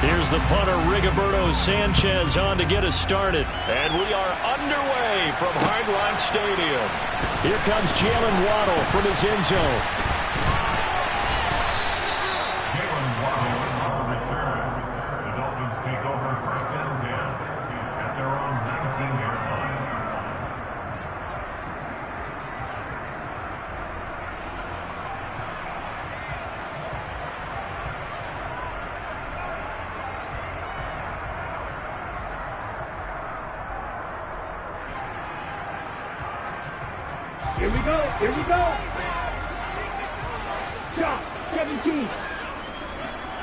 Here's the punter, Rigoberto Sanchez, on to get us started. And we are underway from Hard Rock Stadium. Here comes Jalen Waddle from his end zone. Jalen Waddle on the return. The Dolphins take over first and 10 at their own 19-yard line. Here we go, here we go. Shot, 17.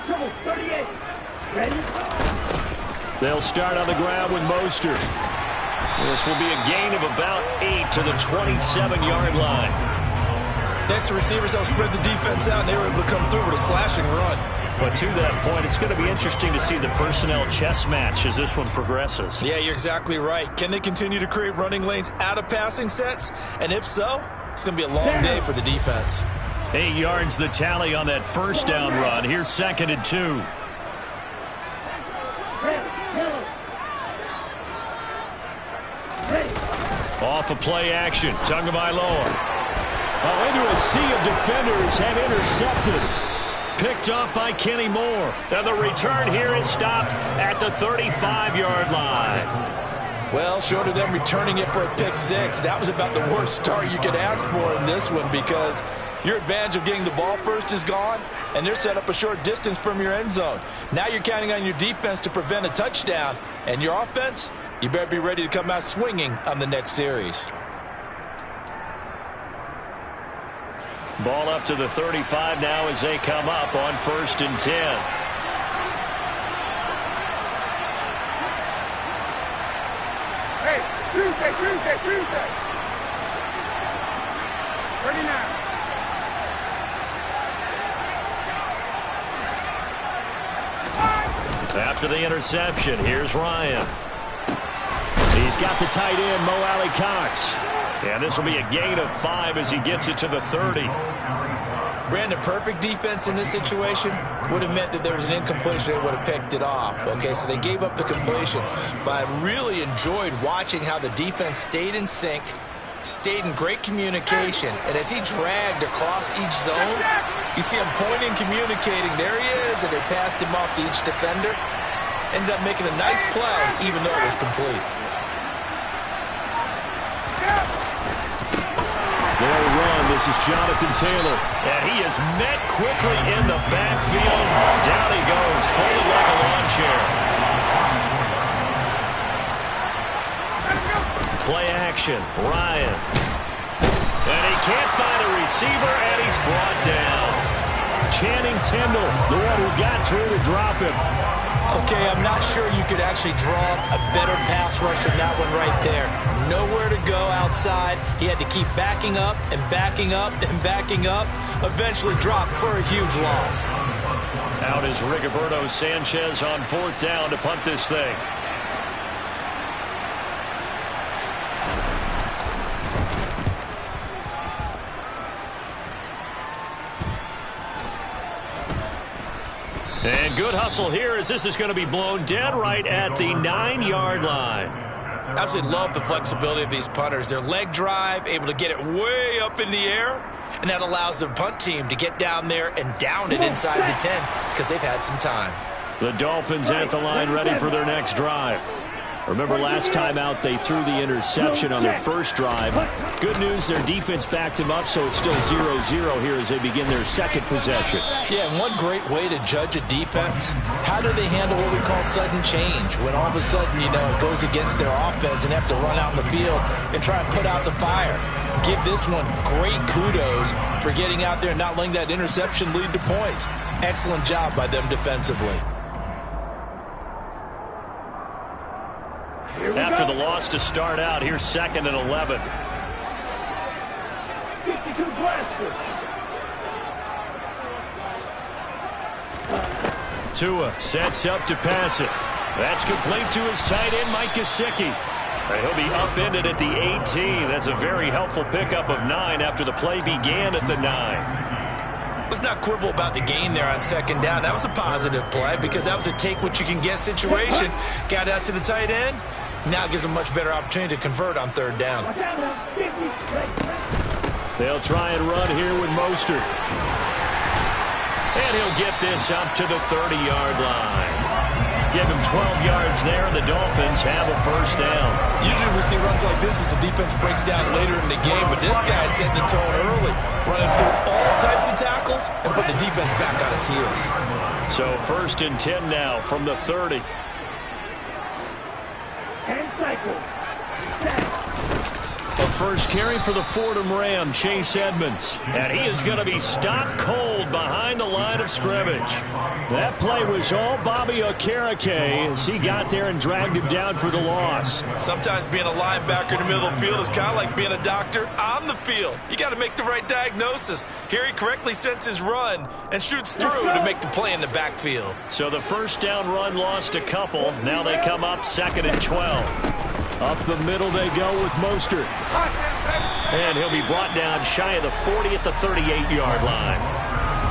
Trouble, 38. Ready? They'll start on the ground with Mostert. This will be a gain of about 8 to the 27-yard line. Thanks to receivers, they'll spread the defense out, and they were able to come through with a slashing run. But to that point, it's going to be interesting to see the personnel chess match as this one progresses. Yeah, you're exactly right. Can they continue to create running lanes out of passing sets? And if so, it's going to be a long day for the defense. 8 yards the tally on that first down run. Here's 2nd and 2. Off a play action. Tagovailoa. Into a sea of defenders and intercepted. Picked off by Kenny Moore. And the return here is stopped at the 35-yard line. Well, short of them returning it for a pick six, that was about the worst start you could ask for in this one, because your advantage of getting the ball first is gone, and they're set up a short distance from your end zone. Now you're counting on your defense to prevent a touchdown, and your offense, you better be ready to come out swinging on the next series. Ball up to the 35 now as they come up on 1st and 10. Hey, Tuesday. 39. After the interception, here's Ryan. He's got the tight end, Mo Alley-Cox. And this will be a gain of 5 as he gets it to the 30. Brandon, perfect defense in this situation would have meant that there was an incompletion. They would have picked it off. Okay, so they gave up the completion. But I really enjoyed watching how the defense stayed in sync, stayed in great communication. And as he dragged across each zone, you see him pointing, communicating. There he is, and they passed him off to each defender. Ended up making a nice play, even though it was complete. They'll run. This is Jonathan Taylor. And he is met quickly in the backfield. Down he goes, folded like a lawn chair. Play action. Ryan. And he can't find a receiver, and he's brought down. Channing Tindall, the one who got through to drop him. Okay, I'm not sure you could actually draw a better pass rush than that one right there. Nowhere to go outside. He had to keep backing up and backing up and backing up. Eventually dropped for a huge loss. Out is Rigoberto Sanchez on 4th down to punt this thing. And good hustle here as this is going to be blown dead right at the 9-yard line. Absolutely love the flexibility of these punters. Their leg drive, able to get it way up in the air, and that allows the punt team to get down there and down it inside the 10 because they've had some time. The Dolphins at the line ready for their next drive. Remember last time out they threw the interception on their first drive. Good news, their defense backed them up, so it's still 0-0 here as they begin their second possession. Yeah, and one great way to judge a defense, how do they handle what we call sudden change? When all of a sudden, you know, it goes against their offense and they have to run out in the field and try and put out the fire. Give this one great kudos for getting out there and not letting that interception lead to points. Excellent job by them defensively. After the loss to start out, here's 2nd and 11. 52 blasters. Tua sets up to pass it. That's complete to his tight end, Mike Gesicki. He'll be upended at the 18. That's a very helpful pickup of 9 after the play began at the 9. Let's not quibble about the gain there on second down. That was a positive play because that was a take-what-you-can-get situation. Got out to the tight end. Now gives them much better opportunity to convert on third down. They'll try and run here with Mostert. And he'll get this up to the 30-yard line. Give him 12 yards there, and the Dolphins have a first down. Usually we see runs like this as the defense breaks down later in the game, but this guy's setting the tone early, running through all types of tackles and putting the defense back on its heels. So 1st and 10 now from the 30. Hand cycle. A first carry for the Fordham Ram, Chase Edmonds. And he is going to be stopped cold behind the line of scrimmage. That play was all Bobby Okereke as he got there and dragged him down for the loss. Sometimes being a linebacker in the middle of the field is kind of like being a doctor on the field. You got to make the right diagnosis. Here he correctly sends his run and shoots through to make the play in the backfield. So the first down run lost a couple. Now they come up 2nd and 12. Up the middle they go with Mostert. And he'll be brought down shy of the 40 at the 38-yard line.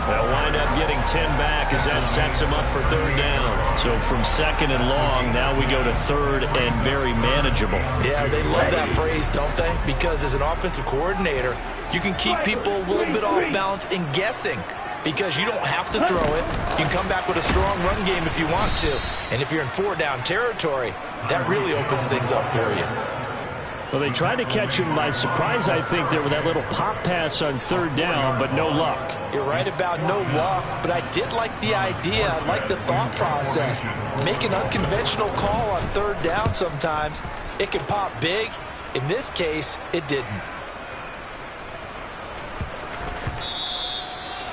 They'll wind up getting 10 back as that sets him up for third down. So from 2nd and long, now we go to 3rd and very manageable. Yeah, they love that phrase, don't they? Because as an offensive coordinator, you can keep people a little bit off balance in guessing. Because you don't have to throw it. You can come back with a strong run game if you want to. And if you're in 4-down territory, that really opens things up for you. Well, they tried to catch him by surprise, I think, there with that little pop pass on 3rd down, but no luck. You're right about no luck, but I did like the idea. I like the thought process. Make an unconventional call on 3rd down sometimes. It can pop big. In this case, it didn't.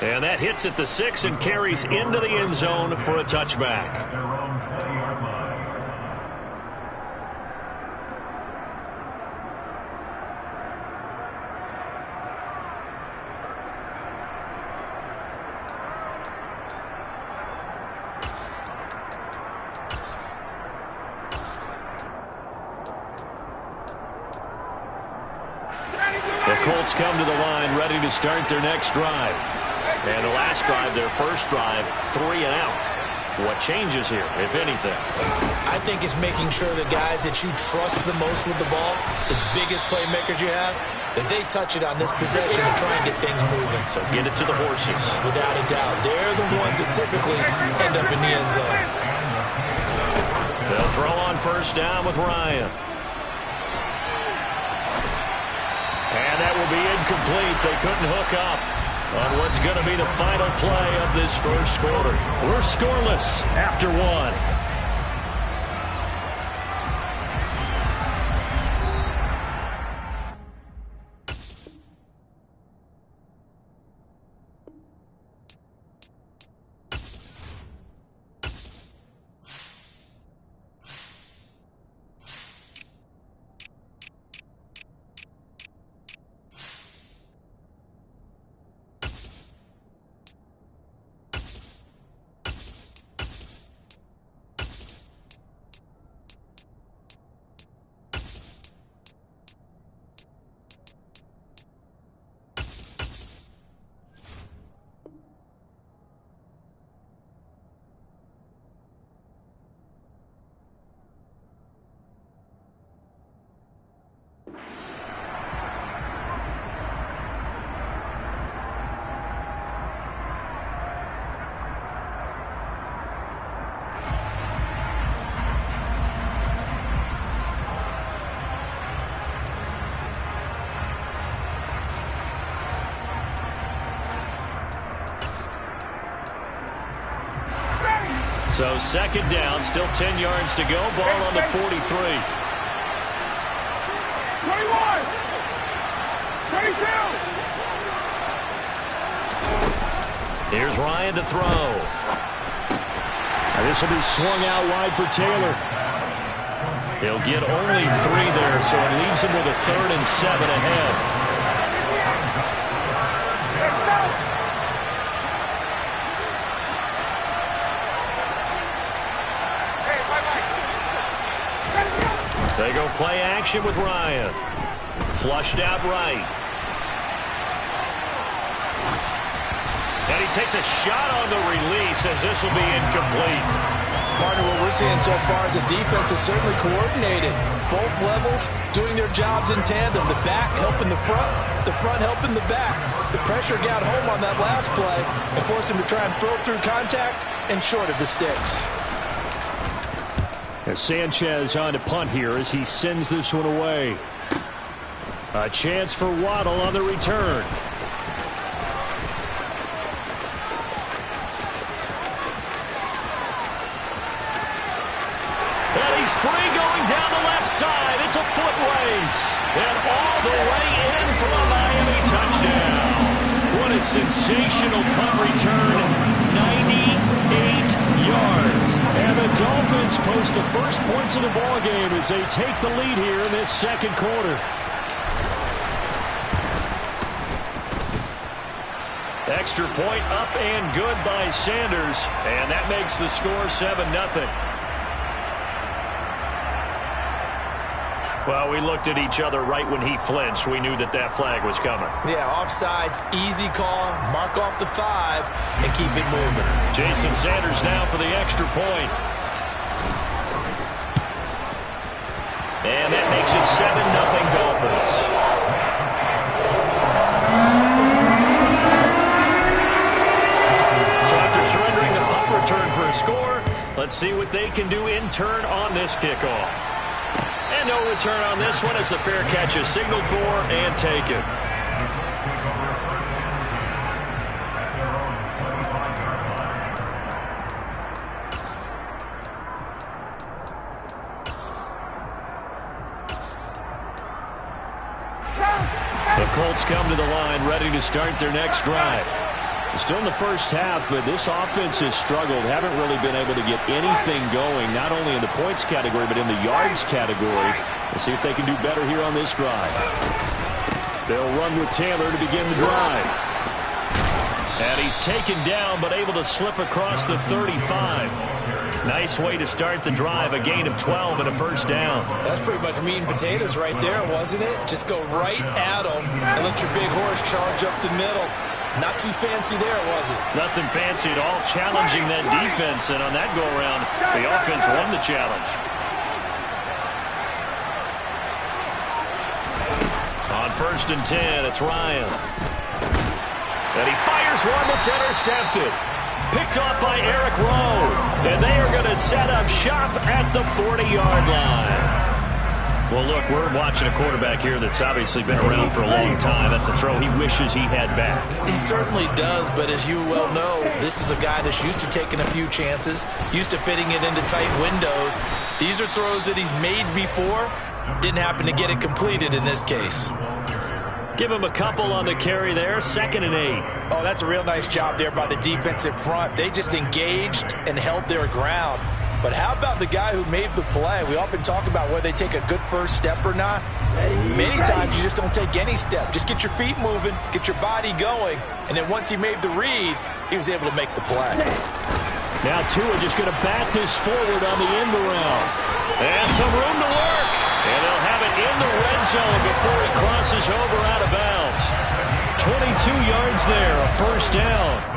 And that hits at the 6 and carries into the end zone for a touchback. Their own 20-yard line. The Colts come to the line ready to start their next drive. And the last drive, their first drive, 3 and out. What changes here, if anything? I think it's making sure the guys that you trust the most with the ball, the biggest playmakers you have, that they touch it on this possession to try and get things moving. So get it to the horses. Without a doubt. They're the ones that typically end up in the end zone. They'll throw on first down with Ryan. And that will be incomplete. They couldn't hook up on what's going to be the final play of this first quarter. We're scoreless after 1. So second down, still 10 yards to go. Ball on the 43. 21. 22. Here's Ryan to throw. And this will be swung out wide for Taylor. He'll get only 3 there, so it leaves him with a 3rd and 7 ahead. They go play action with Ryan. Flushed out right. And he takes a shot on the release as this will be incomplete. Partner, what we're seeing so far is the defense is certainly coordinated. Both levels doing their jobs in tandem. The back helping the front helping the back. The pressure got home on that last play and forced him to try and throw through contact and short of the sticks. As Sanchez on to punt here as he sends this one away. A chance for Waddle on the return. And he's free going down the left side. It's a foot race. And all the way in for a Miami touchdown. What a sensational punt return. 98 yards. And the Dolphins post the first points of the ball game as they take the lead here in this second quarter. Extra point up and good by Sanders. And that makes the score 7-0. Well, we looked at each other right when he flinched. We knew that that flag was coming. Yeah, offsides, easy call, mark off the 5, and keep it moving. Jason Sanders now for the extra point. And that makes it 7-0 Dolphins. So after surrendering the punt return for a score, let's see what they can do in turn on this kickoff. And no return on this one as the fair catch is signaled for and taken. The Colts come to the line ready to start their next drive. Still in the first half, but this offense has struggled. Haven't really been able to get anything going, not only in the points category, but in the yards category. We'll see if they can do better here on this drive. They'll run with Taylor to begin the drive. And he's taken down, but able to slip across the 35. Nice way to start the drive, a gain of 12 and a first down. That's pretty much meat and potatoes right there, wasn't it? Just go right at them and let your big horse charge up the middle. Not too fancy there, was it? Nothing fancy at all, challenging that defense, and on that go-around, the offense won the challenge. On 1st and 10, it's Ryan. And he fires one that's intercepted. Picked off by Eric Rowe. And they are going to set up shop at the 40-yard line. Well, look, we're watching a quarterback here that's obviously been around for a long time. That's a throw he wishes he had back. He certainly does, but as you well know, this is a guy that's used to taking a few chances, used to fitting it into tight windows. These are throws that he's made before. Didn't happen to get it completed in this case. Give him a couple on the carry there, 2nd and 8. Oh, that's a real nice job there by the defensive front. They just engaged and held their ground. But how about the guy who made the play? We often talk about whether they take a good first step or not. Many times you just don't take any step. Just get your feet moving, get your body going, and then once he made the read, he was able to make the play. Now Tua just going to bat this forward on the end around. And some room to work. And they'll have it in the red zone before he crosses over out of bounds. 22 yards there, a first down.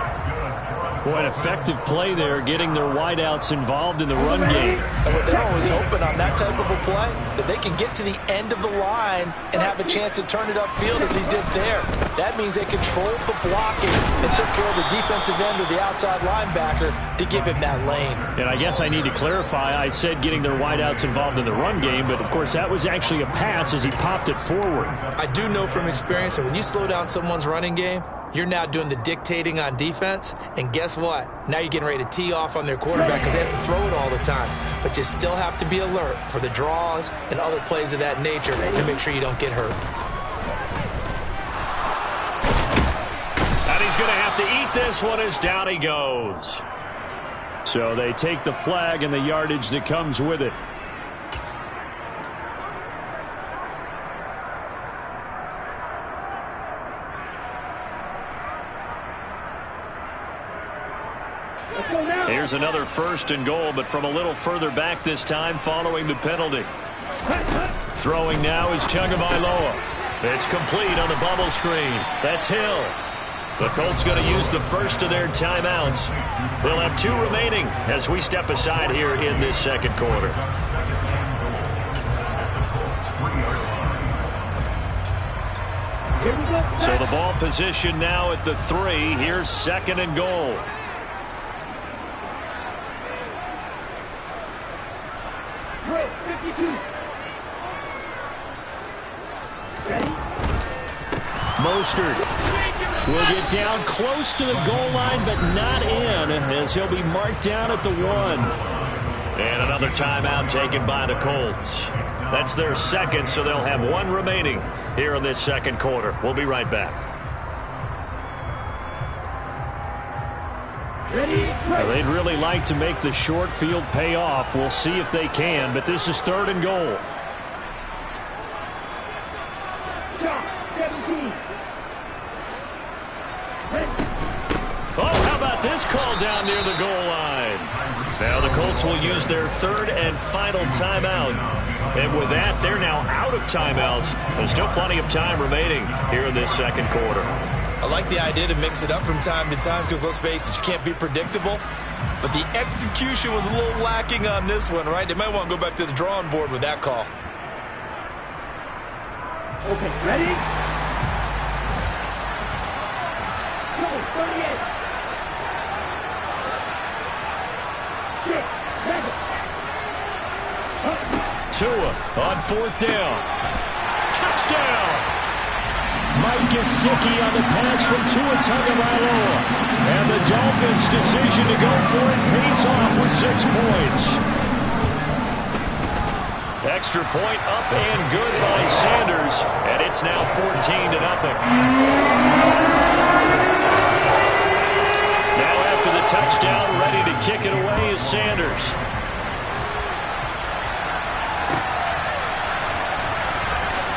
Boy, an effective play there, getting their wideouts involved in the run game. And what they're always hoping on that type of a play, that they can get to the end of the line and have a chance to turn it upfield as he did there. That means they controlled the blocking and took care of the defensive end of the outside linebacker to give him that lane. And I guess I need to clarify, I said getting their wideouts involved in the run game, but of course that was actually a pass as he popped it forward. I do know from experience that when you slow down someone's running game, you're now doing the dictating on defense, and guess what? Now you're getting ready to tee off on their quarterback because they have to throw it all the time. But you still have to be alert for the draws and other plays of that nature to make sure you don't get hurt. And he's going to have to eat this one as down he goes. So they take the flag and the yardage that comes with it. Here's another 1st and goal, but from a little further back this time following the penalty. Throwing now is Tagovailoa. It's complete on the bubble screen. That's Hill. The Colts going to use the first of their timeouts. They'll have 2 remaining as we step aside here in this second quarter. So the ball position now at the 3. Here's 2nd and goal. Mostert will get down close to the goal line, but not in, as he'll be marked down at the 1. And another timeout taken by the Colts. That's their second, so they'll have 1 remaining here in this second quarter. We'll be right back. They'd really like to make the short field pay off. We'll see if they can, but this is 3rd and goal. Oh, how about this call down near the goal line? Now the Colts will use their 3rd and final timeout. And with that, they're now out of timeouts. There's still plenty of time remaining here in this second quarter. I like the idea to mix it up from time to time because, let's face it, you can't be predictable. But the execution was a little lacking on this one, right? They might want to go back to the drawing board with that call. Okay, ready? Go, 38. Tua on 4th down. Touchdown! Mike Gesicki on the pass from Tua Tagovailoa. And the Dolphins' decision to go for it pays off with 6 points. Extra point up and good by Sanders. And it's now 14-0. Now after the touchdown, ready to kick it away is Sanders.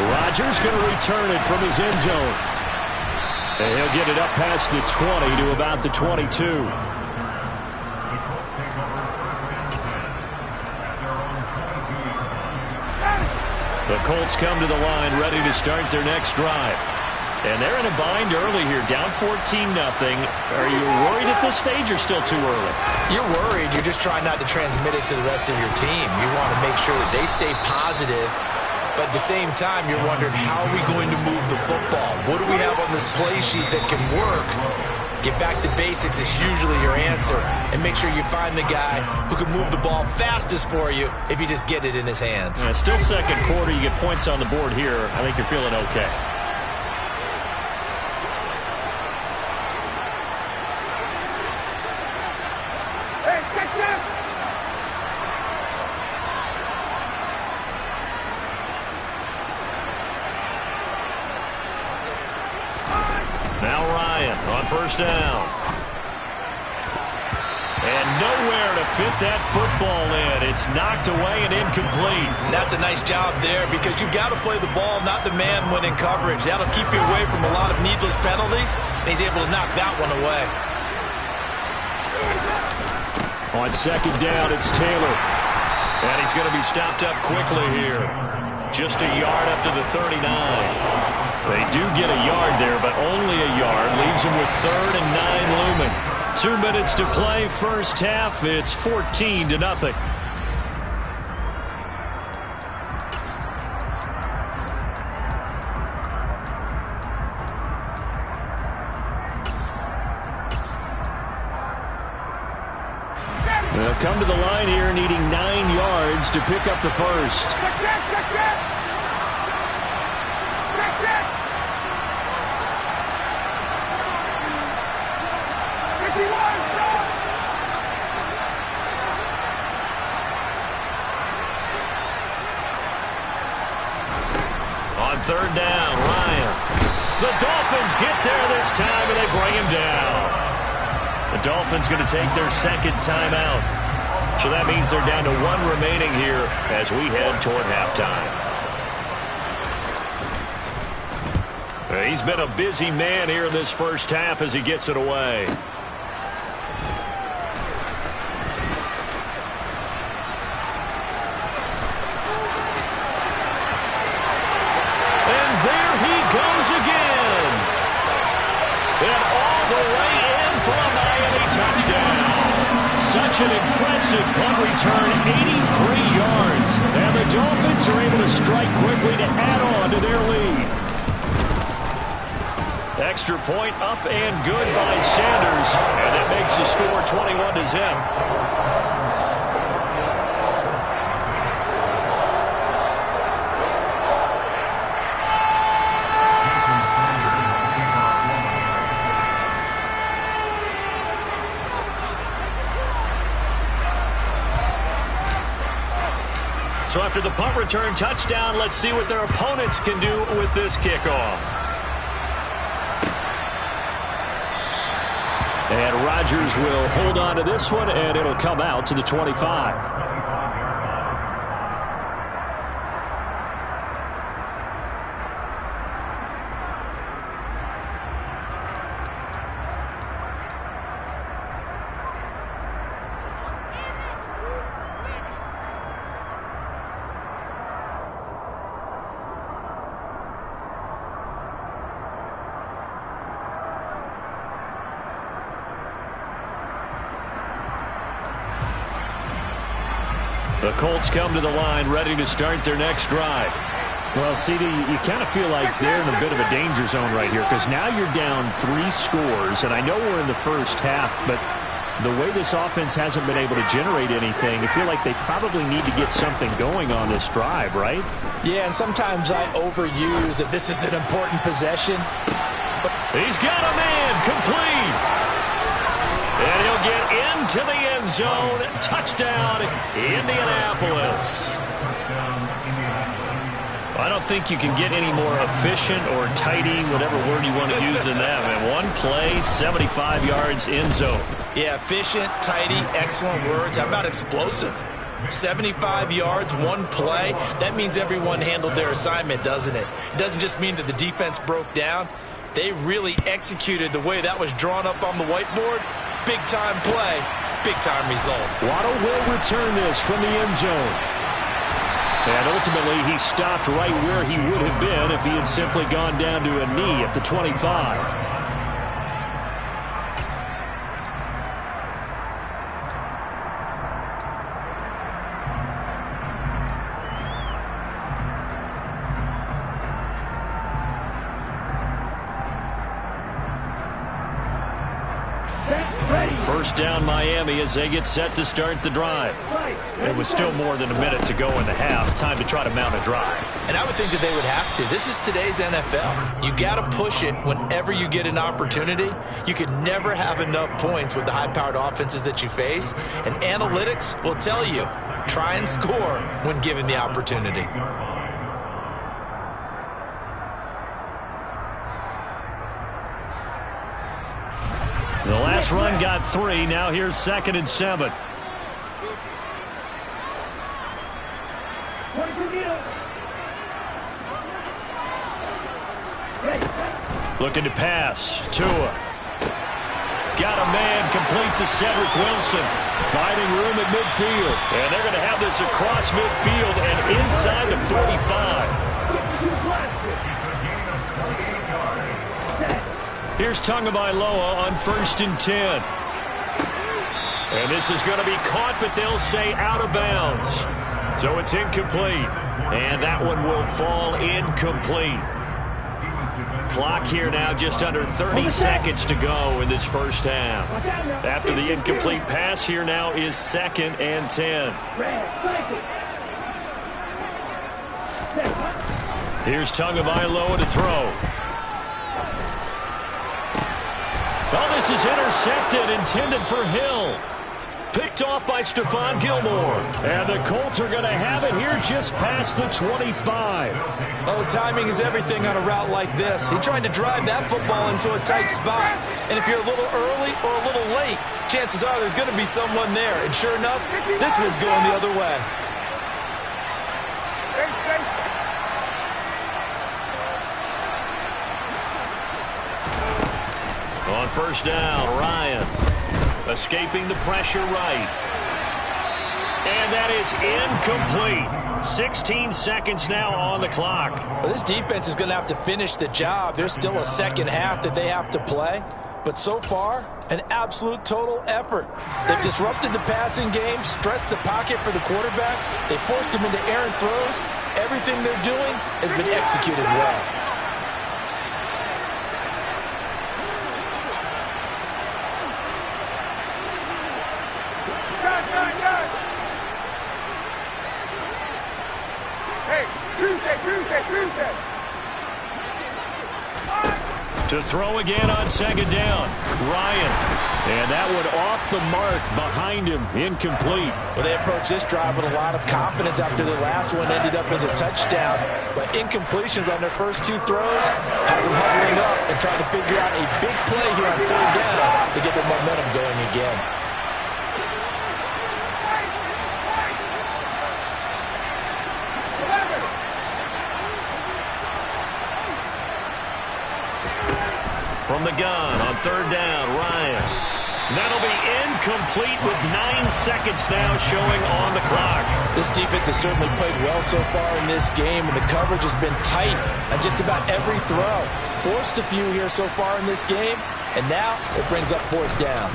Rodgers going to return it from his end zone. And he'll get it up past the 20 to about the 22. The Colts come to the line ready to start their next drive. And they're in a bind early here, down 14-0. Are you worried at this stage or still too early? You're worried. You're just trying not to transmit it to the rest of your team. You want to make sure that they stay positive. But at the same time, you're wondering, how are we going to move the football? What do we have on this play sheet that can work? Get back to basics is usually your answer. And make sure you find the guy who can move the ball fastest for you if you just get it in his hands. Still second quarter. You get points on the board here. I think you're feeling okay. Now Ryan on 1st down. And nowhere to fit that football in. It's knocked away and incomplete. And that's a nice job there because you've got to play the ball, not the man when in coverage. That'll keep you away from a lot of needless penalties. And he's able to knock that one away. On 2nd down, it's Taylor. And he's going to be stopped up quickly here. Just a yard up to the 39. They do get a yard there, but only a yard. Leaves him with 3rd and 9 looming. 2 minutes to play, first half. It's 14-0. They'll come to the line here needing 9 yards to pick up the first. On 3rd down, Ryan. The Dolphins get there this time, and they bring him down. The Dolphins going to take their 2nd timeout. So that means they're down to 1 remaining here as we head toward halftime. He's been a busy man here in this first half as he gets it away. And there he goes again. And all Such an impressive punt return, 83 yards. And the Dolphins are able to strike quickly to add on to their lead. Extra point up and good by Sanders. And that makes the score 21-0. So after the punt return touchdown, let's see what their opponents can do with this kickoff. And Rodgers will hold on to this one, and it'll come out to the 25. The Colts come to the line ready to start their next drive. Well, CD, you kind of feel like they're in a bit of a danger zone right here because now you're down 3 scores, and I know we're in the first half, but the way this offense hasn't been able to generate anything, I feel like they probably need to get something going on this drive, right? Yeah, and sometimes I overuse that this is an important possession. He's got a man complete. And he'll get into the end zone. Touchdown, Indianapolis. I don't think you can get any more efficient or tidy, whatever word you want to use in that. And one play, 75 yards, end zone. Yeah, efficient, tidy, excellent words. How about explosive? 75 yards, one play. That means everyone handled their assignment, doesn't it? It doesn't just mean that the defense broke down. They really executed the way that was drawn up on the whiteboard. Big-time play, big-time result. Waddle will return this from the end zone. And ultimately, he stopped right where he would have been if he had simply gone down to a knee at the 25. First down Miami as they get set to start the drive. It was still more than a minute to go in the half. Time to try to mount a drive. And I would think that they would have to. This is today's NFL. You got to push it whenever you get an opportunity. You could never have enough points with the high-powered offenses that you face. And analytics will tell you, try and score when given the opportunity. The last run got 3. Now here's 2nd and 7. Looking to pass. Tua. Got a man complete to Cedric Wilson. Finding room at midfield. And they're going to have this across midfield and inside the 45. Here's Tagovailoa on 1st and 10. And this is going to be caught, but they'll say out of bounds. So it's incomplete. And that one will fall incomplete. Clock here now just under 30 seconds to go in this first half. After the incomplete pass, here now is 2nd and 10. Here's Tagovailoa to throw. Oh, this is intercepted, intended for Hill. Picked off by Stephon Gilmore. And the Colts are going to have it here just past the 25. Oh, timing is everything on a route like this. He tried to drive that football into a tight spot. And if you're a little early or a little late, chances are there's going to be someone there. And sure enough, this one's going the other way. On first down, Ryan escaping the pressure right. And that is incomplete. 16 seconds now on the clock. Well, this defense is going to have to finish the job. There's still a second half that they have to play. but so far, an absolute total effort. They've disrupted the passing game, stressed the pocket for the quarterback. They forced him into errant throws. Everything they're doing has been executed well. Tuesday. To throw again on second down. Ryan. And that one off the mark behind him. Incomplete. Well, they approached this drive with a lot of confidence after the last one ended up as a touchdown. But incompletions on their first two throws has them huddling up and trying to figure out a big play here on third down to get the momentum going again. From the gun on third down, Ryan. That'll be incomplete with 9 seconds now showing on the clock. This defense has certainly played well so far in this game, and the coverage has been tight on just about every throw. Forced a few here so far in this game, and now it brings up fourth down.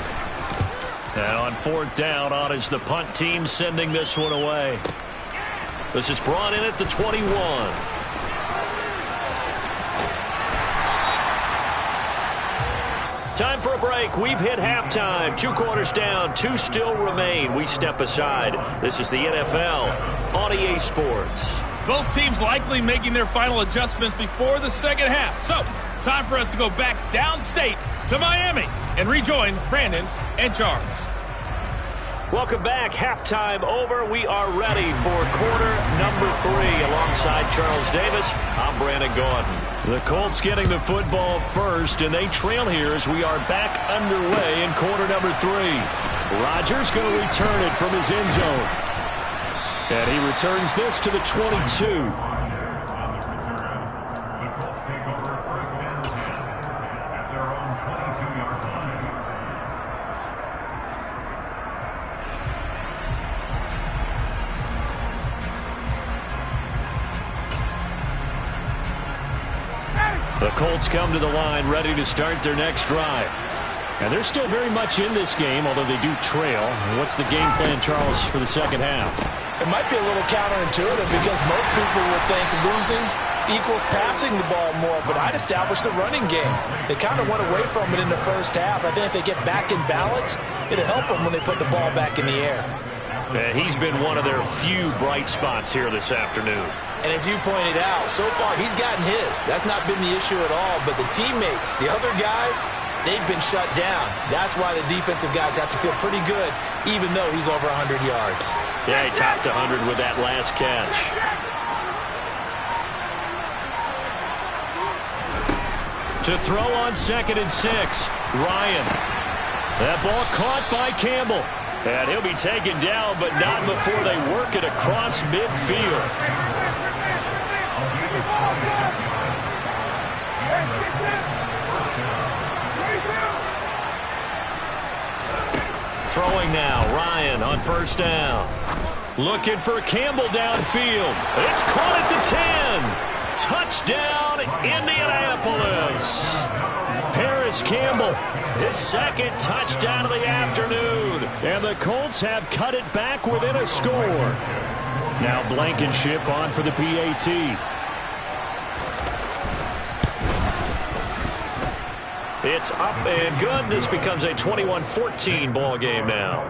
And on fourth down, on is the punt team sending this one away. This is brought in at the 21. Time for a break. We've hit halftime. 2 quarters down. 2 still remain. We step aside. This is the NFL on EA Sports. Both teams likely making their final adjustments before the second half. So, time for us to go back downstate to Miami and rejoin Brandon and Charles. Welcome back. Halftime over. We are ready for quarter number 3. Alongside Charles Davis, I'm Brandon Gaudin. The Colts getting the football first, and they trail here as we are back underway in quarter number 3. Rodgers going to return it from his end zone. And he returns this to the 22. The Colts come to the line ready to start their next drive. And they're still very much in this game, although they do trail. What's the game plan, Charles, for the second half? It might be a little counterintuitive because most people would think losing equals passing the ball more, but I'd establish the running game. They kind of went away from it in the first half. I think if they get back in balance, it'll help them when they put the ball back in the air. And he's been one of their few bright spots here this afternoon. And as you pointed out, so far he's gotten his. That's not been the issue at all. But the teammates, the other guys, they've been shut down. That's why the defensive guys have to feel pretty good, even though he's over 100 yards. Yeah, he topped 100 with that last catch. To throw on 2nd and 6, Ryan. That ball caught by Campbell. And he'll be taken down, but not before they work it across midfield. Throwing now, Ryan on first down. Looking for Campbell downfield. It's caught at the 10. Touchdown, Indianapolis. Paris Campbell, his second touchdown of the afternoon. And the Colts have cut it back within a score. Now Blankenship on for the PAT. It's up and good. This becomes a 21-14 ball game now.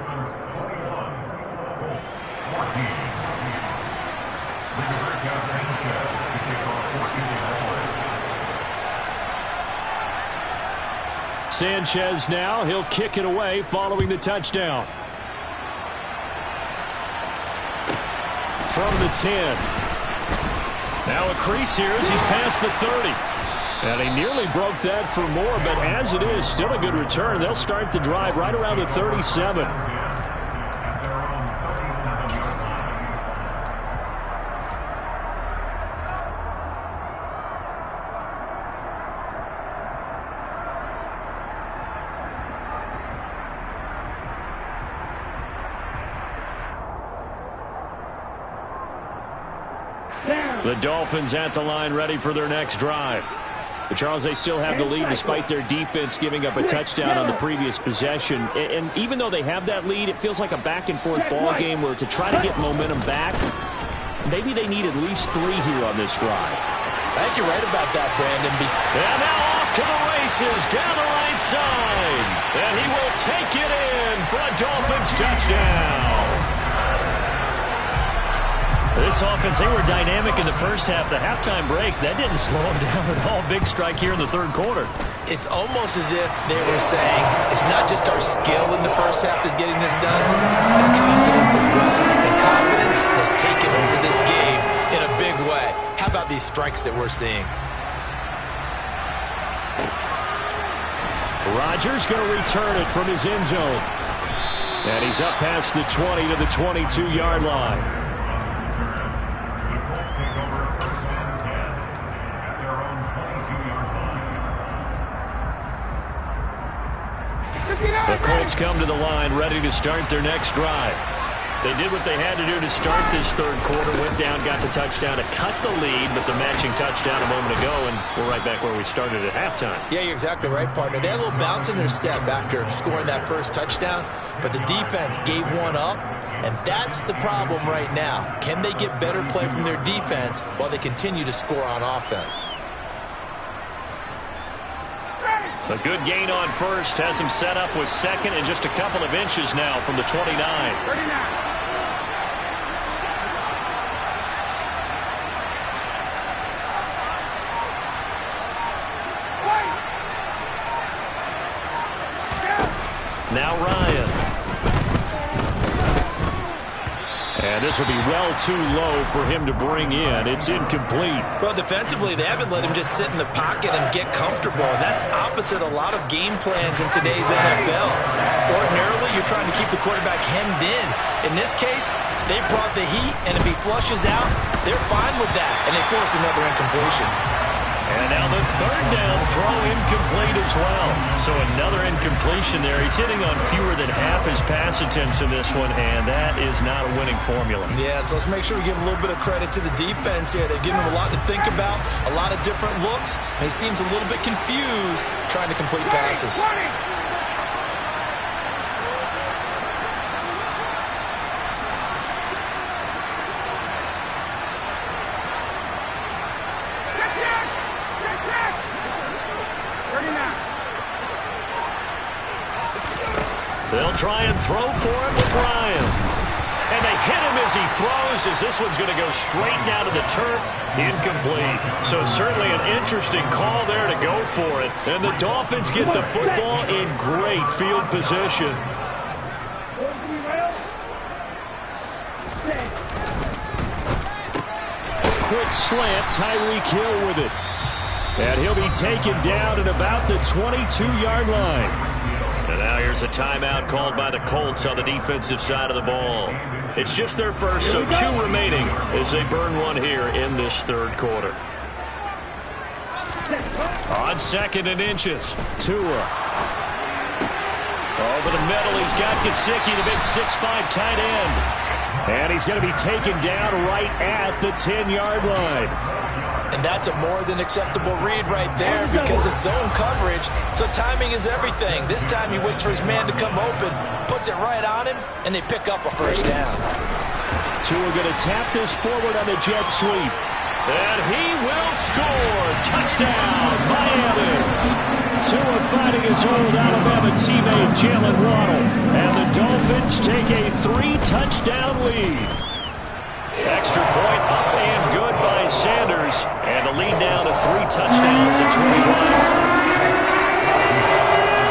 Sanchez now. He'll kick it away following the touchdown. From the 10. Now a crease here as he's past the 30. And he nearly broke that for more, but as it is, still a good return. They'll start the drive right around the 37. The Dolphins at the line ready for their next drive. But Charles, they still have the lead despite their defense giving up a touchdown on the previous possession. And even though they have that lead, it feels like a back-and-forth ball game where to try to get momentum back, maybe they need at least 3 here on this drive. I think you're right about that, Brandon. And now off to the races down the right side. And he will take it in for a Dolphins touchdown. This offense, they were dynamic in the first half. The halftime break, that didn't slow them down at all. Big strike here in the third quarter. It's almost as if they were saying, it's not just our skill in the first half that's getting this done, it's confidence as well. And confidence has taken over this game in a big way. How about these strikes that we're seeing? Rodgers going to return it from his end zone. And he's up past the 20 to the 22-yard line. The Colts come to the line, ready to start their next drive. They did what they had to do to start this third quarter, went down, got the touchdown to cut the lead, but the matching touchdown a moment ago, and we're right back where we started at halftime. Yeah, you're exactly right, partner. They had a little bounce in their step after scoring that first touchdown, but the defense gave one up, and that's the problem right now. Can they get better play from their defense while they continue to score on offense? A good gain on first has him set up with second and just a couple of inches now from the 29. 39. Now Ryan. And this will be well too low for him to bring in. It's incomplete. Well, defensively, they haven't let him just sit in the pocket and get comfortable, and that's opposite a lot of game plans in today's NFL. Ordinarily, you're trying to keep the quarterback hemmed in. In this case, they brought the heat, and if he flushes out, they're fine with that, and they force another incompletion. And now the third down throw incomplete as well. So another incompletion there. He's hitting on fewer than half his pass attempts in this one, and that is not a winning formula. Yeah, so let's make sure we give a little bit of credit to the defense here. They've given him a lot to think about, a lot of different looks, and he seems a little bit confused trying to complete passes. They'll try and throw for him with Ryan. And they hit him as he throws, as this one's going to go straight down to the turf. Incomplete. So certainly an interesting call there to go for it. And the Dolphins get the football in great field position. Quick slant, Tyreek Hill with it. And he'll be taken down at about the 22-yard line. And now here's a timeout called by the Colts on the defensive side of the ball. It's just their first, so 2 remaining as they burn one here in this third quarter. On 2nd and inches. Tua. Over the middle, he's got Gesicki, the big 6'5" tight end. And he's going to be taken down right at the 10-yard line. And that's a more than acceptable read right there because it's zone coverage, so timing is everything. This time he waits for his man to come open, puts it right on him, and they pick up a first down. Tua going to tap this forward on the jet sweep. And he will score. Touchdown, Miami. Tua fighting his old Alabama teammate Jalen Waddle. And the Dolphins take a 3-touchdown lead. Extra point up and good by Sanders. And the lead down to 3 touchdowns at 21.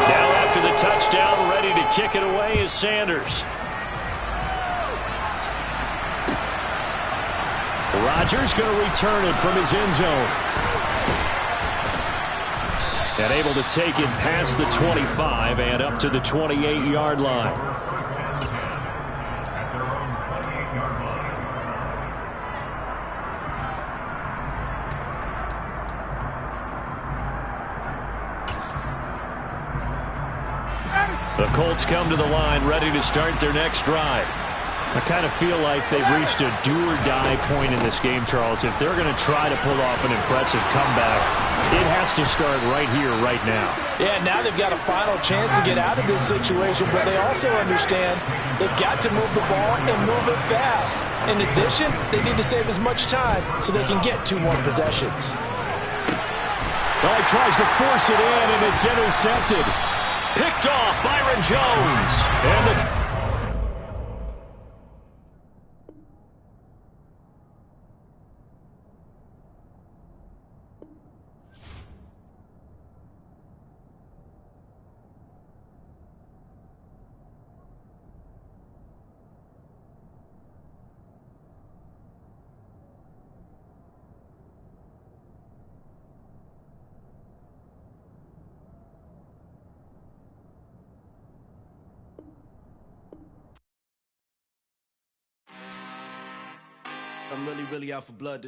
Now after the touchdown, ready to kick it away is Sanders. Rodgers going to return it from his end zone. And able to take it past the 25 and up to the 28-yard line. The Colts come to the line, ready to start their next drive. I kind of feel like they've reached a do-or-die point in this game, Charles. If they're going to try to pull off an impressive comeback, it has to start right here, right now. Yeah, now they've got a final chance to get out of this situation, but they also understand they've got to move the ball and move it fast. In addition, they need to save as much time so they can get 2 more possessions. Well, he tries to force it in, and it's intercepted. Picked off Byron Jones. And the I'm really out for blood.